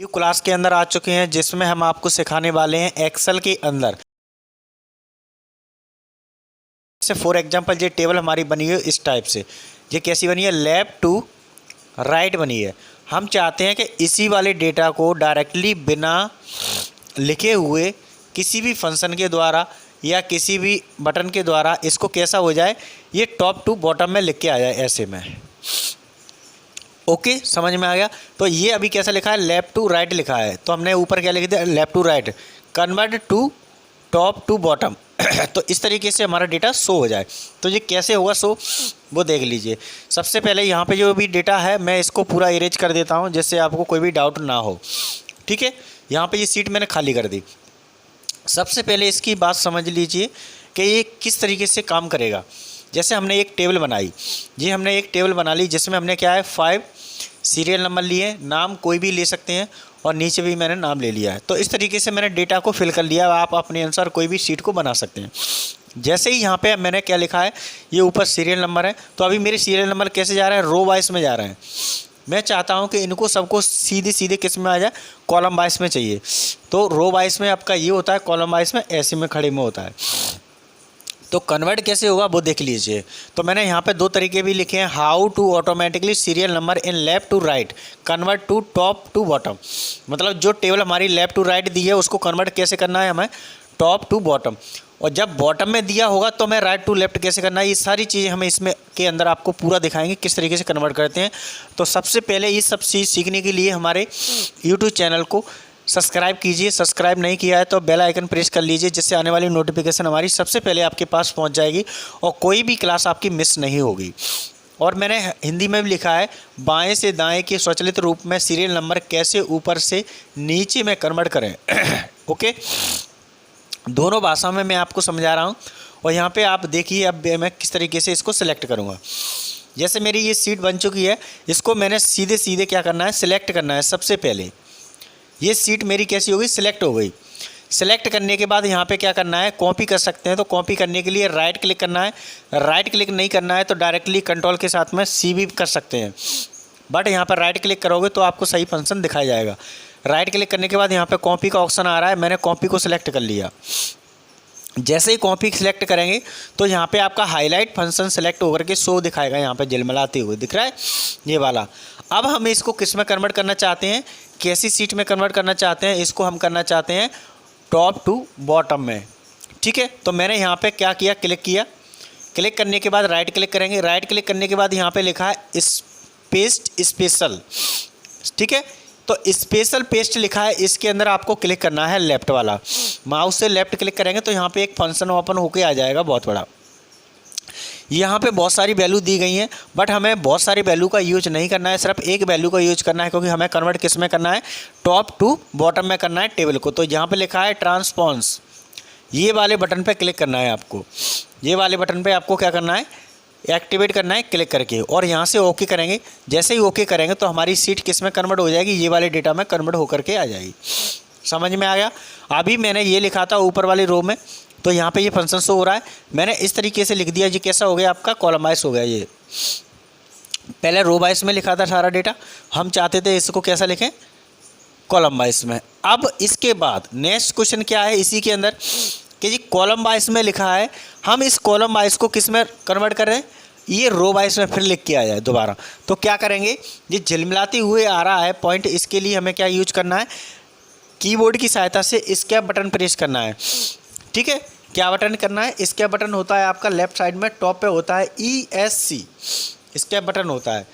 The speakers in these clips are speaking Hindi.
न्यू क्लास के अंदर आ चुके हैं जिसमें हम आपको सिखाने वाले हैं एक्सेल के अंदर। जैसे फॉर एग्जांपल ये टेबल हमारी बनी है इस टाइप से। ये कैसी बनी है? लेफ्ट टू राइट बनी है। हम चाहते हैं कि इसी वाले डेटा को डायरेक्टली बिना लिखे हुए किसी भी फंक्शन के द्वारा या किसी भी बटन के द्वारा इसको कैसा हो जाए, ये टॉप टू बॉटम में लिख के आ जाए ऐसे में। ओके, समझ में आ गया। तो ये अभी कैसा लिखा है? लेफ्ट टू राइट लिखा है, तो हमने ऊपर क्या लिख दिया? Left to right convert to top to bottom. तो इस तरीके से हमारा डेटा शो हो जाए। तो ये कैसे होगा शो, वो देख लीजिए। सबसे पहले यहाँ पे जो भी डेटा है मैं इसको पूरा इरेज कर देता हूँ जिससे आपको कोई भी डाउट ना हो। ठीक है, यहाँ पे ये सीट मैंने खाली कर दी। सबसे पहले इसकी बात समझ लीजिए कि ये किस तरीके से काम करेगा। जैसे हमने एक टेबल बनाई, ये हमने एक टेबल बना ली जिसमें हमने क्या है 5 सीरियल नंबर लिए, नाम कोई भी ले सकते हैं और नीचे भी मैंने नाम ले लिया है। तो इस तरीके से मैंने डेटा को फिल कर लिया। आप अपने अनुसार कोई भी शीट को बना सकते हैं। जैसे ही यहाँ पे मैंने क्या लिखा है, ये ऊपर सीरियल नंबर है, तो अभी मेरे सीरियल नंबर कैसे जा रहे हैं? रो वाइज में जा रहे हैं। मैं चाहता हूँ कि इनको सबको सीधे सीधे किस में आ जाए? कॉलम वाइज में चाहिए। तो रो वाइज में आपका ये होता है, कॉलम वाइज में ऐसे में खड़े में होता है। तो कन्वर्ट कैसे होगा वो देख लीजिए। तो मैंने यहाँ पे 2 तरीके भी लिखे हैं। How to automatically serial number in left to right convert to top to bottom. मतलब जो टेबल हमारी लेफ्ट टू राइट दी है उसको कन्वर्ट कैसे करना है हमें? Top to bottom. और जब बॉटम में दिया होगा तो मैं राइट टू लेफ्ट कैसे करना है, ये सारी चीज़ें हमें इसमें के अंदर आपको पूरा दिखाएंगे किस तरीके से कन्वर्ट करते हैं। तो सबसे पहले ये सब चीज़ सीखने के लिए हमारे यूट्यूब चैनल को सब्सक्राइब कीजिए। सब्सक्राइब नहीं किया है तो बेल आइकन प्रेस कर लीजिए, जिससे आने वाली नोटिफिकेशन हमारी सबसे पहले आपके पास पहुंच जाएगी और कोई भी क्लास आपकी मिस नहीं होगी। और मैंने हिंदी में भी लिखा है, बाएं से दाएं के स्वचालित रूप में सीरियल नंबर कैसे ऊपर से नीचे में कन्वर्ट करें। ओके, दोनों भाषा में मैं आपको समझा रहा हूँ। और यहाँ पे आप देखिए अब मैं किस तरीके से इसको सिलेक्ट करूँगा। जैसे मेरी ये सीट बन चुकी है, इसको मैंने सीधे सीधे क्या करना है? सिलेक्ट करना है। सबसे पहले ये सीट मेरी कैसी हो गई? सिलेक्ट हो गई। सिलेक्ट करने के बाद यहाँ पे क्या करना है? कॉपी कर सकते हैं। तो कॉपी करने के लिए राइट क्लिक करना है। राइट क्लिक नहीं करना है तो डायरेक्टली कंट्रोल के साथ में सी भी कर सकते हैं, बट यहाँ पर राइट क्लिक करोगे तो आपको सही फंक्शन दिखाया जाएगा। राइट क्लिक करने के बाद यहाँ पे कॉपी का ऑप्शन आ रहा है, मैंने कॉपी को सिलेक्ट कर लिया। जैसे ही कॉपी सिलेक्ट करेंगे तो यहाँ पे आपका हाईलाइट फंक्शन सेलेक्ट होकर के शो दिखाएगा, यहाँ पे झिलमिलाते हुए दिख रहा है ये वाला। अब हम इसको किस में कन्वर्ट करना चाहते हैं? कैसी सीट में कन्वर्ट करना चाहते हैं? इसको हम करना चाहते हैं टॉप टू बॉटम में। ठीक है, तो मैंने यहाँ पे क्या किया? क्लिक किया। क्लिक करने के बाद राइट क्लिक करेंगे। राइट क्लिक करने के बाद यहाँ पे लिखा है पेस्ट स्पेशल। ठीक है, तो स्पेशल पेस्ट लिखा है, इसके अंदर आपको क्लिक करना है लेफ्ट वाला। माउस से लेफ्ट क्लिक करेंगे तो यहाँ पे एक फंक्शन ओपन होके आ जाएगा बहुत बड़ा। यहाँ पे बहुत सारी वैल्यू दी गई हैं, बट हमें बहुत सारी वैल्यू का यूज नहीं करना है, सिर्फ एक वैल्यू का यूज करना है, क्योंकि हमें कन्वर्ट किस में करना है? टॉप टू बॉटम में करना है टेबल को। तो यहाँ पे लिखा है ट्रांसपॉन्स, ये वाले बटन पे क्लिक करना है आपको। ये वाले बटन पे आपको क्या करना है? एक्टिवेट करना है क्लिक करके, और यहाँ से ओके करेंगे। जैसे ही ओके करेंगे तो हमारी सीट किस में कन्वर्ट हो जाएगी? ये वाले डेटा में कन्वर्ट होकर के आ जाएगी। समझ में आ गया? अभी मैंने ये लिखा था ऊपर वाली रो में, तो यहाँ पे ये फंक्शन शो हो रहा है। मैंने इस तरीके से लिख दिया। ये कैसा हो गया आपका? कॉलम वाइज हो गया। ये पहले रो वाइज में लिखा था सारा डेटा, हम चाहते थे इसको कैसा लिखें? कॉलम वाइज में। अब इसके बाद नेक्स्ट क्वेश्चन क्या है इसी के अंदर कि जी कॉलम वाइज में लिखा है, हम इस कॉलम वाइज को किस में कन्वर्ट कर रहे हैं? ये रो वाइज में फिर लिख के आ जाए दोबारा। तो क्या करेंगे? ये झिलमिलाते हुए आ रहा है पॉइंट, इसके लिए हमें क्या यूज करना है? कीबोर्ड की सहायता से एस्केप बटन प्रेस करना है। ठीक है, क्या बटन करना है? एस्केप बटन होता है आपका लेफ्ट साइड में टॉप पे होता है ESC, एस्केप बटन होता है।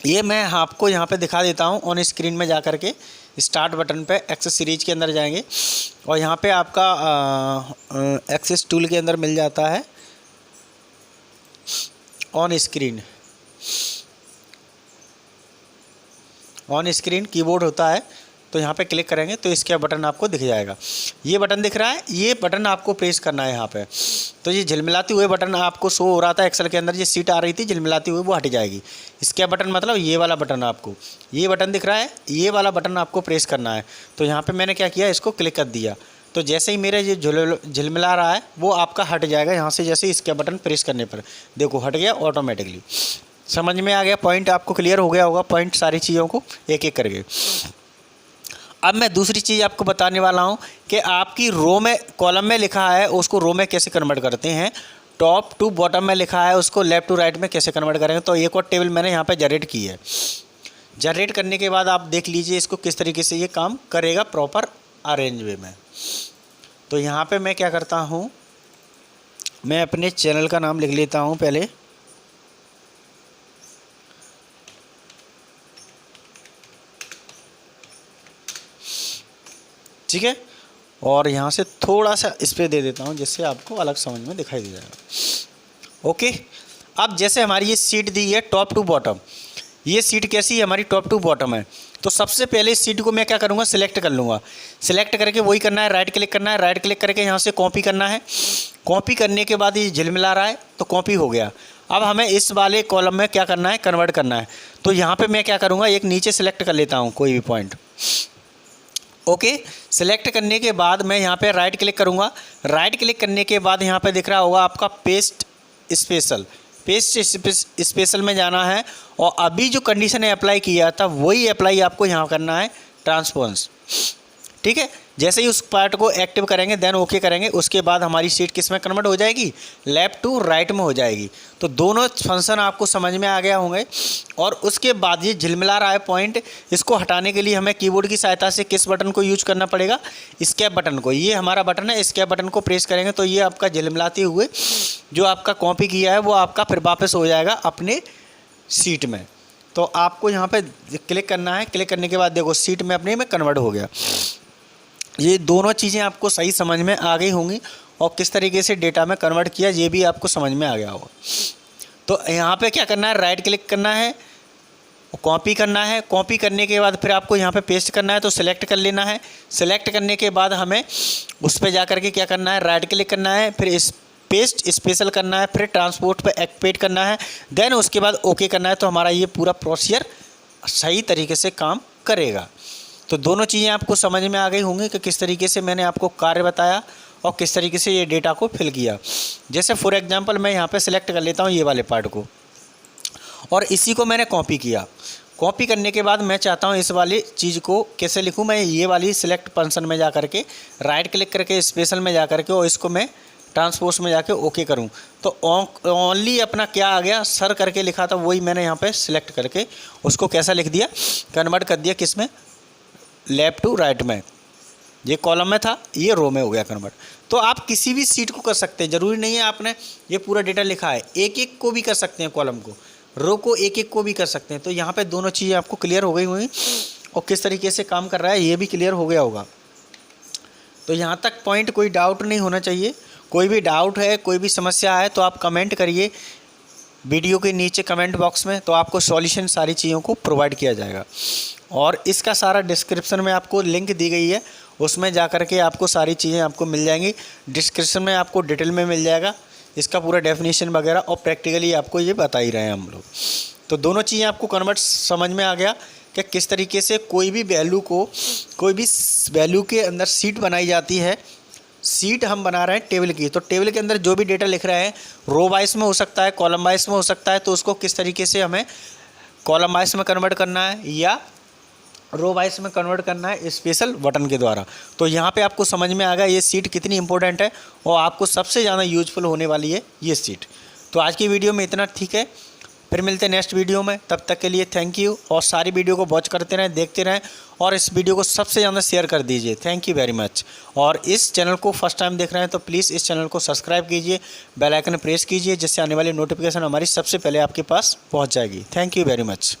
ये मैं आपको यहाँ पे दिखा देता हूँ ऑन स्क्रीन में जा कर के। स्टार्ट बटन पे एक्सेस सीरीज के अंदर जाएंगे और यहाँ पे आपका एक्सेस टूल के अंदर मिल जाता है on screen. On screen keyboard होता है, तो यहाँ पे क्लिक करेंगे तो इसका बटन आपको दिख जाएगा। ये बटन दिख रहा है, ये बटन आपको प्रेस करना है यहाँ पे। तो ये झिलमिलाते हुए बटन आपको शो हो रहा था एक्सेल के अंदर, ये सीट आ रही थी झिलमिलाती हुई, वो हट जाएगी। इसका बटन मतलब ये वाला बटन, आपको ये बटन दिख रहा है, ये वाला बटन आपको प्रेस करना है। तो यहाँ पर मैंने क्या किया? इसको क्लिक कर दिया। तो जैसे ही मेरे ये झिलमिला रहा है वो आपका हट जाएगा यहाँ से, जैसे इसका बटन प्रेस करने पर देखो हट गया ऑटोमेटिकली। समझ में आ गया? पॉइंट आपको क्लियर हो गया होगा, पॉइंट सारी चीज़ों को एक एक करके। अब मैं दूसरी चीज़ आपको बताने वाला हूँ कि आपकी रो में कॉलम में लिखा है उसको रो में कैसे कन्वर्ट करते हैं, टॉप टू बॉटम में लिखा है उसको लेफ़्ट टू राइट में कैसे कन्वर्ट करेंगे। तो एक और टेबल मैंने यहाँ पे जनरेट की है। जनरेट करने के बाद आप देख लीजिए इसको किस तरीके से ये काम करेगा प्रॉपर अरेंज वे में। तो यहाँ पे मैं क्या करता हूँ, मैं अपने चैनल का नाम लिख लेता हूँ पहले, ठीक है, और यहाँ से थोड़ा सा इस पर दे देता हूँ जिससे आपको अलग समझ में दिखाई दे जाएगा। ओके, अब जैसे हमारी ये सीट दी है टॉप टू बॉटम, ये सीट कैसी है हमारी टॉप टू बॉटम है। तो सबसे पहले इस सीट को मैं क्या करूँगा, सिलेक्ट कर लूँगा। सिलेक्ट करके वही करना है, राइट क्लिक करना है, राइट क्लिक करके यहाँ से कॉपी करना है। कॉपी करने के बाद ये झिलमिला रहा है तो कॉपी हो गया। अब हमें इस वाले कॉलम में क्या करना है, कन्वर्ट करना है। तो यहाँ पे मैं क्या करूँगा, एक नीचे सेलेक्ट कर लेता हूँ कोई भी पॉइंट। ओके, सेलेक्ट करने के बाद मैं यहाँ पे राइट क्लिक करूँगा। राइट क्लिक करने के बाद यहाँ पे दिख रहा होगा आपका पेस्ट स्पेशल, पेस्ट स्पेशल में जाना है और अभी जो कंडीशन है अप्लाई किया था वही अप्लाई आपको यहाँ करना है, ट्रांसपोजेंस। ठीक है, जैसे ही उस पार्ट को एक्टिव करेंगे देन ओके करेंगे, उसके बाद हमारी सीट किस में कन्वर्ट हो जाएगी, लेफ़्ट टू राइट में हो जाएगी। तो दोनों फंक्शन आपको समझ में आ गया होंगे। और उसके बाद ये झिलमिला रहा है पॉइंट, इसको हटाने के लिए हमें कीबोर्ड की सहायता से किस बटन को यूज करना पड़ेगा, स्केप बटन को। ये हमारा बटन है, स्केप बटन को प्रेस करेंगे तो ये आपका झिलमिलाते हुए जो आपका कॉपी किया है वो आपका फिर वापस हो जाएगा अपने सीट में। तो आपको यहाँ पे क्लिक करना है, क्लिक करने के बाद देखो सीट में अपने में कन्वर्ट हो गया। ये दोनों चीज़ें आपको सही समझ में आ गई होंगी और किस तरीके से डेटा में कन्वर्ट किया ये भी आपको समझ में आ गया होगा। तो यहाँ पे क्या करना है, राइट क्लिक करना है, कॉपी करना है। कॉपी करने के बाद फिर आपको यहाँ पे पेस्ट करना है, तो सिलेक्ट कर लेना है। सिलेक्ट करने के बाद हमें उस पर जा करके क्या करना है, राइट क्लिक करना है, फिर इस पेस्ट स्पेशल करना है, फिर ट्रांसपोर्ट पे एक्टिवेट करना है, देन उसके बाद ओके करना है। तो हमारा ये पूरा प्रोसीजर सही तरीके से काम करेगा। तो दोनों चीज़ें आपको समझ में आ गई होंगी कि किस तरीके से मैंने आपको कार्य बताया और किस तरीके से ये डेटा को फिल किया। जैसे फॉर एग्जांपल मैं यहाँ पे सिलेक्ट कर लेता हूँ ये वाले पार्ट को और इसी को मैंने कॉपी किया। कॉपी करने के बाद मैं चाहता हूँ इस वाली चीज़ को कैसे लिखूँ, मैं ये वाली सिलेक्ट फंक्शन में जा करके राइट क्लिक करके स्पेशल में जा करके और इसको मैं ट्रांसपोज में जाके ओके करूं। तो ओनली अपना क्या आ गया, सर करके लिखा था वही मैंने यहाँ पे सिलेक्ट करके उसको कैसा लिख दिया, कन्वर्ट कर दिया किस में, लेफ़्ट टू राइट में। ये कॉलम में था, ये रो में हो गया कन्वर्ट। तो आप किसी भी सीट को कर सकते हैं, ज़रूरी नहीं है आपने ये पूरा डेटा लिखा है, एक एक को भी कर सकते हैं, कॉलम को, रो को एक एक को भी कर सकते हैं। तो यहाँ पे दोनों चीज़ें आपको क्लियर हो गई हुई और किस तरीके से काम कर रहा है ये भी क्लियर हो गया होगा। तो यहाँ तक पॉइंट कोई डाउट नहीं होना चाहिए। कोई भी डाउट है, कोई भी समस्या है तो आप कमेंट करिए वीडियो के नीचे कमेंट बॉक्स में, तो आपको सॉल्यूशन सारी चीज़ों को प्रोवाइड किया जाएगा। और इसका सारा डिस्क्रिप्शन में आपको लिंक दी गई है, उसमें जा कर के आपको सारी चीज़ें आपको मिल जाएंगी। डिस्क्रिप्शन में आपको डिटेल में मिल जाएगा इसका पूरा डेफिनेशन वगैरह, और प्रैक्टिकली आपको ये बता ही रहे हैं हम लोग। तो दोनों चीज़ें आपको कन्वर्ट समझ में आ गया कि किस तरीके से कोई भी वैल्यू के अंदर सीट बनाई जाती है। सीट हम बना रहे हैं टेबल की, तो टेबल के अंदर जो भी डेटा लिख रहे हैं रो वाइज में हो सकता है, कॉलम वाइज में हो सकता है, तो उसको किस तरीके से हमें कॉलम वाइज में कन्वर्ट करना है या रो वाइज में कन्वर्ट करना है स्पेशल बटन के द्वारा। तो यहाँ पे आपको समझ में आ गया ये सीट कितनी इंपॉर्टेंट है और आपको सबसे ज़्यादा यूजफुल होने वाली है ये सीट। तो आज की वीडियो में इतना ठीक है, फिर मिलते हैं नेक्स्ट वीडियो में। तब तक के लिए थैंक यू, और सारी वीडियो को वॉच करते रहें, देखते रहें, और इस वीडियो को सबसे ज़्यादा शेयर कर दीजिए। Thank you very much. और इस चैनल को फर्स्ट टाइम देख रहे हैं तो प्लीज़ इस चैनल को सब्सक्राइब कीजिए, बेल आइकन प्रेस कीजिए, जिससे आने वाली नोटिफिकेशन हमारी सबसे पहले आपके पास पहुंच जाएगी। Thank you very much.